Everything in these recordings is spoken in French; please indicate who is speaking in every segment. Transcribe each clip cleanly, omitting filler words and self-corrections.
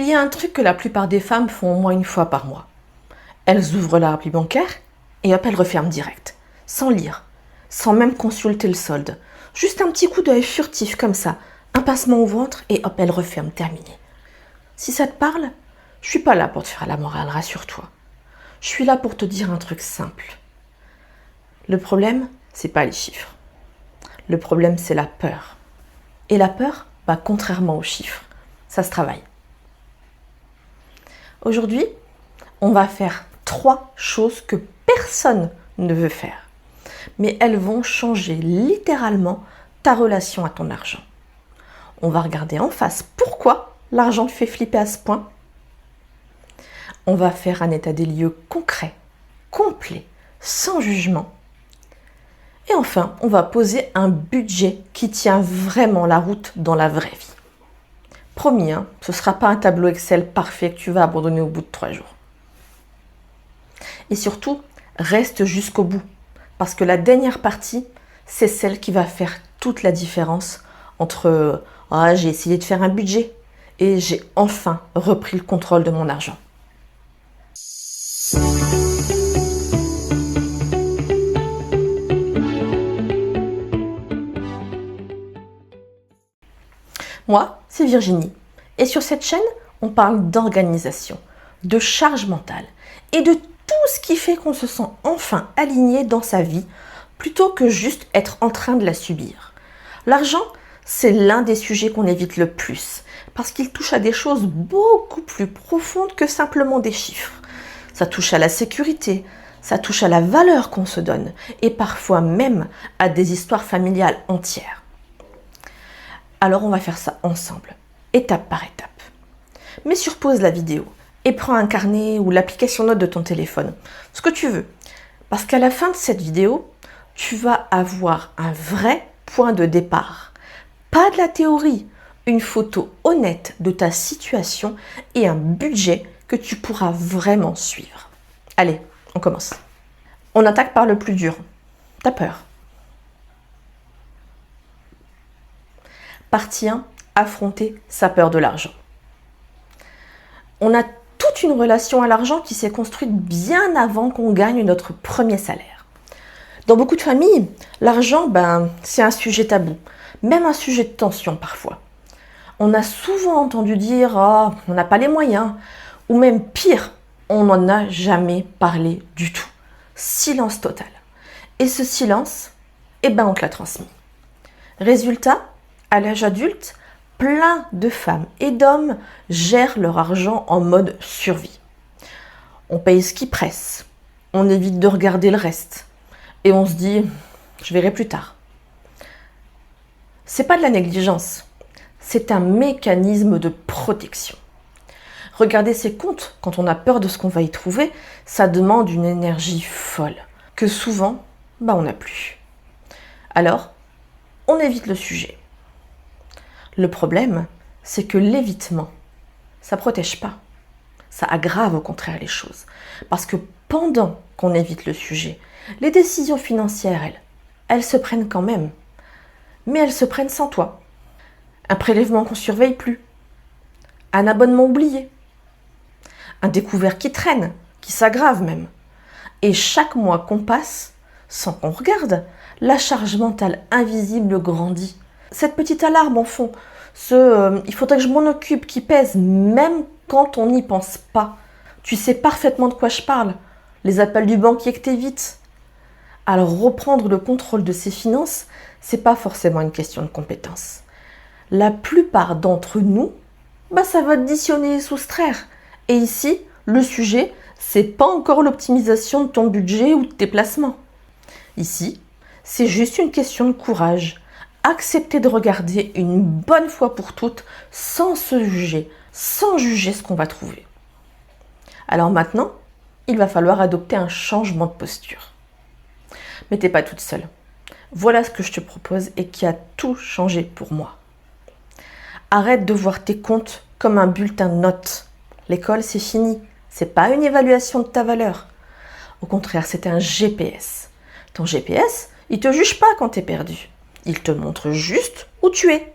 Speaker 1: Il y a un truc que la plupart des femmes font au moins une fois par mois. Elles ouvrent leur appli bancaire et hop, elles referment direct, sans lire, sans même consulter le solde. Juste un petit coup d'œil furtif comme ça, un pincement au ventre et hop, elles referment, terminé. Si ça te parle, je suis pas là pour te faire la morale, rassure-toi. Je suis là pour te dire un truc simple. Le problème, c'est pas les chiffres. Le problème, c'est la peur. Et la peur, contrairement aux chiffres, ça se travaille. Aujourd'hui, on va faire 3 choses que personne ne veut faire. Mais elles vont changer littéralement ta relation à ton argent. On va regarder en face pourquoi l'argent te fait flipper à ce point. On va faire un état des lieux concret, complet, sans jugement. Et enfin, on va poser un budget qui tient vraiment la route dans la vraie vie. Promis, ce ne sera pas un tableau Excel parfait que tu vas abandonner au bout de 3 jours. Et surtout, reste jusqu'au bout. Parce que la dernière partie, c'est celle qui va faire toute la différence entre « j'ai essayé de faire un budget et j'ai enfin repris le contrôle de mon argent ». Moi, c'est Virginie. Et sur cette chaîne, on parle d'organisation, de charge mentale et de tout ce qui fait qu'on se sent enfin aligné dans sa vie plutôt que juste être en train de la subir. L'argent, c'est l'un des sujets qu'on évite le plus parce qu'il touche à des choses beaucoup plus profondes que simplement des chiffres. Ça touche à la sécurité, ça touche à la valeur qu'on se donne et parfois même à des histoires familiales entières. Alors on va faire ça ensemble, étape par étape. Mets sur pause la vidéo et prends un carnet ou l'application note de ton téléphone, ce que tu veux. Parce qu'à la fin de cette vidéo, tu vas avoir un vrai point de départ. Pas de la théorie, une photo honnête de ta situation et un budget que tu pourras vraiment suivre. Allez, on commence. On attaque par le plus dur. T'as peur. Partie 1, affronter sa peur de l'argent. On a toute une relation à l'argent qui s'est construite bien avant qu'on gagne notre premier salaire. Dans beaucoup de familles, l'argent, c'est un sujet tabou, même un sujet de tension parfois. On a souvent entendu dire « on n'a pas les moyens » ou même pire, on n'en a jamais parlé du tout. Silence total. Et ce silence, on te l'a transmis. Résultat, à l'âge adulte, plein de femmes et d'hommes gèrent leur argent en mode survie. On paye ce qui presse, on évite de regarder le reste et on se dit « je verrai plus tard ». C'est pas de la négligence, c'est un mécanisme de protection. Regarder ses comptes quand on a peur de ce qu'on va y trouver, ça demande une énergie folle que souvent, on n'a plus. Alors, on évite le sujet. Le problème, c'est que l'évitement, ça ne protège pas. Ça aggrave au contraire les choses. Parce que pendant qu'on évite le sujet, les décisions financières, elles se prennent quand même. Mais elles se prennent sans toi. Un prélèvement qu'on ne surveille plus. Un abonnement oublié. Un découvert qui traîne, qui s'aggrave même. Et chaque mois qu'on passe, sans qu'on regarde, la charge mentale invisible grandit. Cette petite alarme en fond, il faudrait que je m'en occupe, qui pèse même quand on n'y pense pas. Tu sais parfaitement de quoi je parle. Les appels du banquier que t'évites. Alors reprendre le contrôle de ses finances, c'est pas forcément une question de compétence. La plupart d'entre nous, ça va additionner et soustraire. Et ici, le sujet, c'est pas encore l'optimisation de ton budget ou de tes placements. Ici, c'est juste une question de courage. Accepter de regarder une bonne fois pour toutes sans se juger, sans juger ce qu'on va trouver. Alors maintenant, il va falloir adopter un changement de posture. Mais t'es pas toute seule. Voilà ce que je te propose et qui a tout changé pour moi. Arrête de voir tes comptes comme un bulletin de notes. L'école, c'est fini. C'est pas une évaluation de ta valeur. Au contraire, c'est un GPS. Ton GPS, il te juge pas quand t'es perdu. Il te montre juste où tu es.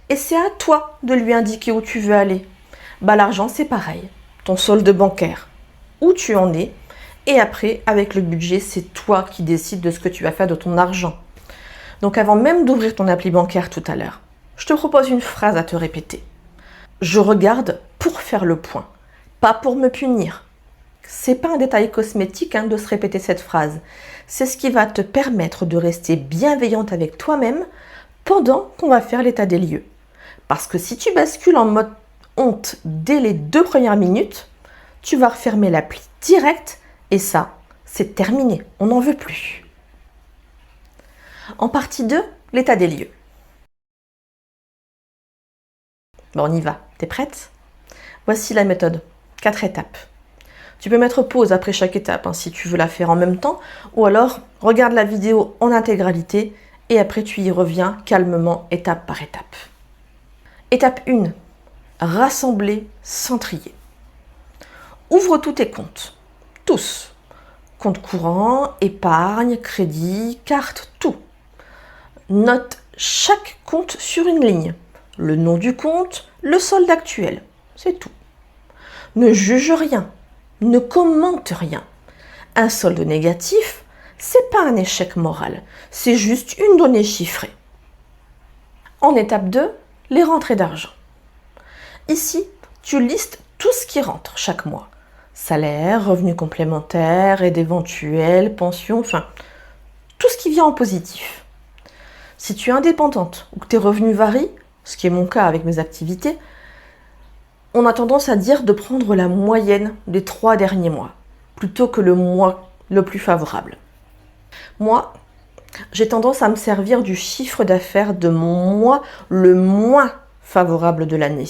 Speaker 1: Et c'est à toi de lui indiquer où tu veux aller. Bah, l'argent, c'est pareil. Ton solde bancaire, où tu en es. Et après, avec le budget, c'est toi qui décides de ce que tu vas faire de ton argent. Donc avant même d'ouvrir ton appli bancaire tout à l'heure, je te propose une phrase à te répéter. Je regarde pour faire le point, pas pour me punir. C'est pas un détail cosmétique de se répéter cette phrase. C'est ce qui va te permettre de rester bienveillante avec toi-même pendant qu'on va faire l'état des lieux. Parce que si tu bascules en mode honte dès les 2 premières minutes, tu vas refermer l'appli direct et ça, c'est terminé. On n'en veut plus. En partie 2, l'état des lieux. Bon, on y va. T'es prête? Voici la méthode. 4 étapes. Tu peux mettre pause après chaque étape si tu veux la faire en même temps, ou alors regarde la vidéo en intégralité et après tu y reviens calmement étape par étape. Étape 1. Rassembler sans trier. Ouvre tous tes comptes. Tous. Compte courant, épargne, crédit, carte, tout. Note chaque compte sur une ligne. Le nom du compte, le solde actuel. C'est tout. Ne juge rien. Ne commente rien. Un solde négatif, c'est pas un échec moral. C'est juste une donnée chiffrée. En étape 2, les rentrées d'argent. Ici, tu listes tout ce qui rentre chaque mois. Salaire, revenus complémentaires, aide éventuelle, pension, enfin, tout ce qui vient en positif. Si tu es indépendante ou que tes revenus varient, ce qui est mon cas avec mes activités, on a tendance à dire de prendre la moyenne des 3 derniers mois, plutôt que le mois le plus favorable. Moi, j'ai tendance à me servir du chiffre d'affaires de mon mois le moins favorable de l'année.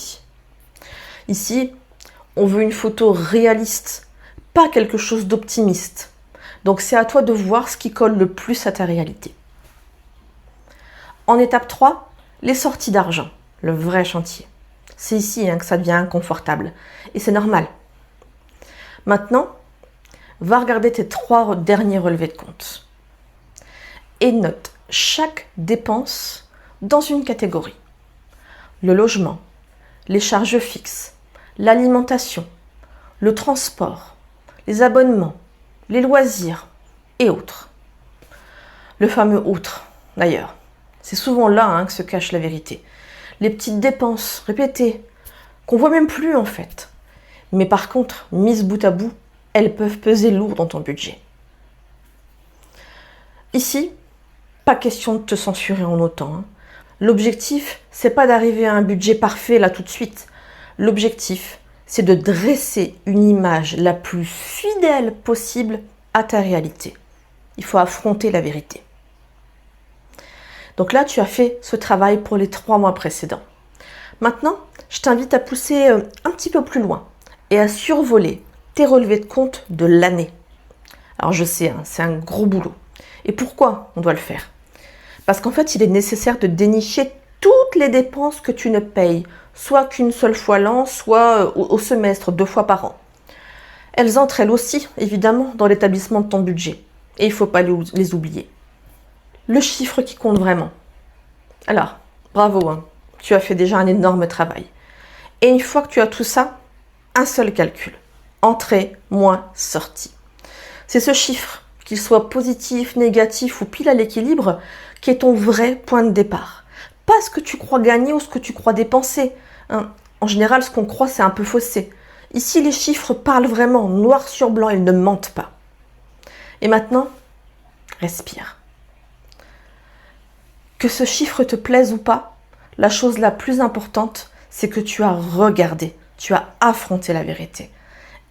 Speaker 1: Ici, on veut une photo réaliste, pas quelque chose d'optimiste. Donc c'est à toi de voir ce qui colle le plus à ta réalité. En étape 3, les sorties d'argent, le vrai chantier. C'est ici que ça devient inconfortable. Et c'est normal. Maintenant, va regarder tes 3 derniers relevés de compte. Et note chaque dépense dans une catégorie. Le logement, les charges fixes, l'alimentation, le transport, les abonnements, les loisirs et autres. Le fameux autre, d'ailleurs. C'est souvent là que se cache la vérité. Les petites dépenses répétées, qu'on voit même plus en fait. Mais par contre, mises bout à bout, elles peuvent peser lourd dans ton budget. Ici, pas question de te censurer en autant. L'objectif, c'est pas d'arriver à un budget parfait là tout de suite. L'objectif, c'est de dresser une image la plus fidèle possible à ta réalité. Il faut affronter la vérité. Donc là, tu as fait ce travail pour les 3 mois précédents. Maintenant, je t'invite à pousser un petit peu plus loin et à survoler tes relevés de compte de l'année. Alors je sais, c'est un gros boulot. Et pourquoi on doit le faire? Parce qu'en fait, il est nécessaire de dénicher toutes les dépenses que tu ne payes, soit qu'une seule fois l'an, soit au semestre, 2 fois par an. Elles entrent elles aussi, évidemment, dans l'établissement de ton budget. Et il ne faut pas les oublier. Le chiffre qui compte vraiment. Alors, bravo, tu as fait déjà un énorme travail. Et une fois que tu as tout ça, un seul calcul. Entrée moins sortie. C'est ce chiffre, qu'il soit positif, négatif ou pile à l'équilibre, qui est ton vrai point de départ. Pas ce que tu crois gagner ou ce que tu crois dépenser. En général, ce qu'on croit, c'est un peu faussé. Ici, les chiffres parlent vraiment, noir sur blanc, ils ne mentent pas. Et maintenant, respire. Que ce chiffre te plaise ou pas, la chose la plus importante, c'est que tu as regardé, tu as affronté la vérité.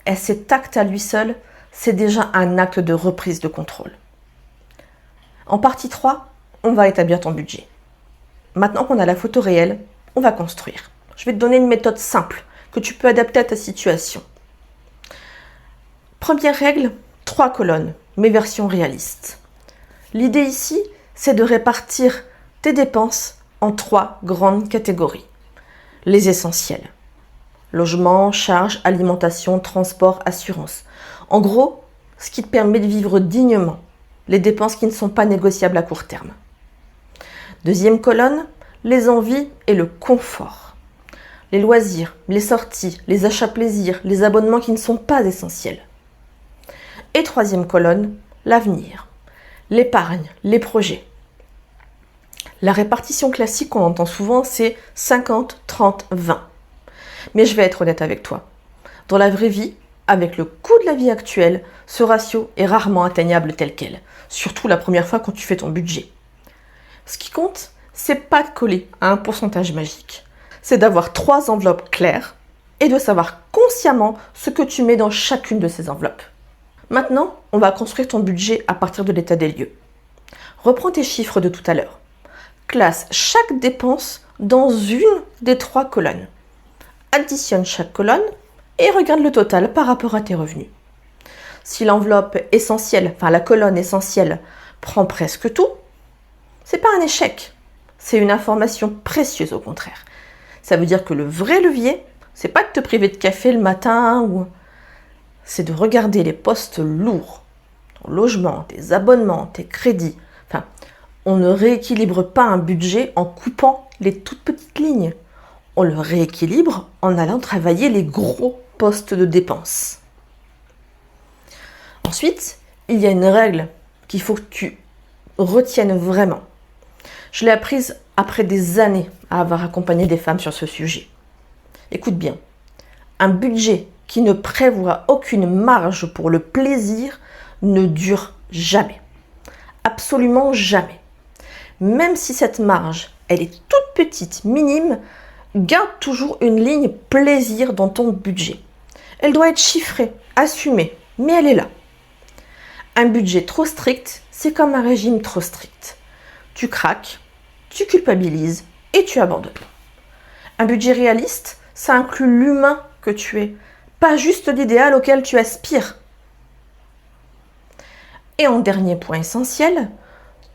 Speaker 1: Et cet acte à lui seul, c'est déjà un acte de reprise de contrôle. En partie 3, on va établir ton budget. Maintenant qu'on a la photo réelle, on va construire. Je vais te donner une méthode simple que tu peux adapter à ta situation. Première règle, 3 colonnes, mais version réaliste. L'idée ici, c'est de répartir tes dépenses en 3 grandes catégories. Les essentiels. Logement, charges, alimentation, transport, assurance. En gros, ce qui te permet de vivre dignement. Les dépenses qui ne sont pas négociables à court terme. Deuxième colonne, les envies et le confort. les loisirs, les sorties, les achats plaisirs, les abonnements qui ne sont pas essentiels. Et troisième colonne, l'avenir, l'épargne, les projets. La répartition classique qu'on entend souvent, c'est 50, 30, 20. Mais je vais être honnête avec toi. Dans la vraie vie, avec le coût de la vie actuelle, ce ratio est rarement atteignable tel quel, surtout la première fois quand tu fais ton budget. Ce qui compte, c'est pas de coller à un pourcentage magique. C'est d'avoir 3 enveloppes claires et de savoir consciemment ce que tu mets dans chacune de ces enveloppes. Maintenant, on va construire ton budget à partir de l'état des lieux. Reprends tes chiffres de tout à l'heure. Classe chaque dépense dans une des 3 colonnes. Additionne chaque colonne et regarde le total par rapport à tes revenus. Si l'enveloppe essentielle, la colonne essentielle, prend presque tout, c'est pas un échec. C'est une information précieuse au contraire. Ça veut dire que le vrai levier, c'est pas de te priver de café le matin c'est de regarder les postes lourds, ton logement, tes abonnements, tes crédits. On ne rééquilibre pas un budget en coupant les toutes petites lignes. On le rééquilibre en allant travailler les gros postes de dépenses. Ensuite, il y a une règle qu'il faut que tu retiennes vraiment. Je l'ai apprise après des années à avoir accompagné des femmes sur ce sujet. Écoute bien, un budget qui ne prévoit aucune marge pour le plaisir ne dure jamais. Absolument jamais. Même si cette marge, elle est toute petite, minime, garde toujours une ligne plaisir dans ton budget. Elle doit être chiffrée, assumée, mais elle est là. Un budget trop strict, c'est comme un régime trop strict. Tu craques, tu culpabilises et tu abandonnes. Un budget réaliste, ça inclut l'humain que tu es, pas juste l'idéal auquel tu aspires. Et en dernier point essentiel,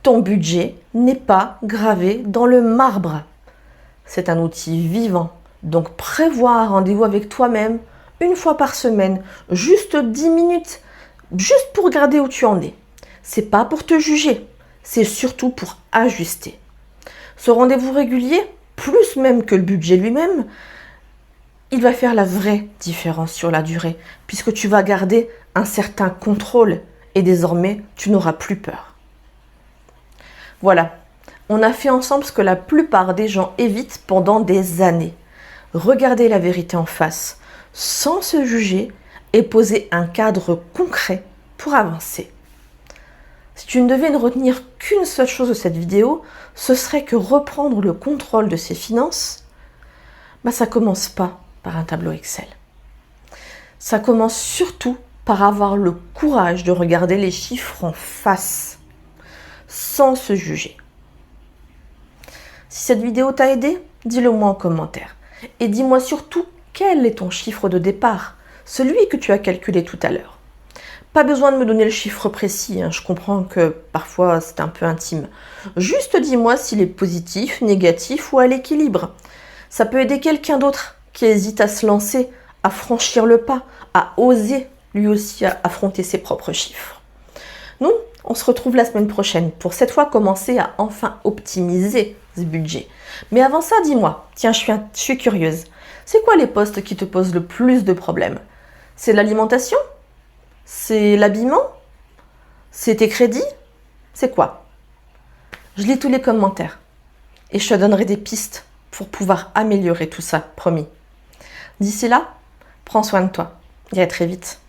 Speaker 1: ton budget n'est pas gravé dans le marbre. C'est un outil vivant, donc prévois un rendez-vous avec toi-même une fois par semaine, juste 10 minutes, juste pour regarder où tu en es. C'est pas pour te juger, c'est surtout pour ajuster. Ce rendez-vous régulier, plus même que le budget lui-même, il va faire la vraie différence sur la durée, puisque tu vas garder un certain contrôle et désormais, tu n'auras plus peur. Voilà, on a fait ensemble ce que la plupart des gens évitent pendant des années. Regarder la vérité en face, sans se juger, et poser un cadre concret pour avancer. Si tu ne devais ne retenir qu'une seule chose de cette vidéo, ce serait que reprendre le contrôle de ses finances, ça commence pas par un tableau Excel. Ça commence surtout par avoir le courage de regarder les chiffres en face, sans se juger. Si cette vidéo t'a aidé, dis-le moi en commentaire. Et dis-moi surtout quel est ton chiffre de départ, celui que tu as calculé tout à l'heure. Pas besoin de me donner le chiffre précis, je comprends que parfois c'est un peu intime. Juste dis-moi s'il est positif, négatif ou à l'équilibre. Ça peut aider quelqu'un d'autre qui hésite à se lancer, à franchir le pas, à oser lui aussi affronter ses propres chiffres. Nous, on se retrouve la semaine prochaine pour cette fois commencer à enfin optimiser ce budget. Mais avant ça, dis-moi, tiens, je suis curieuse. C'est quoi les postes qui te posent le plus de problèmes? C'est l'alimentation? C'est l'habillement? C'est tes crédits? C'est quoi? Je lis tous les commentaires et je te donnerai des pistes pour pouvoir améliorer tout ça, promis. D'ici là, prends soin de toi et à très vite.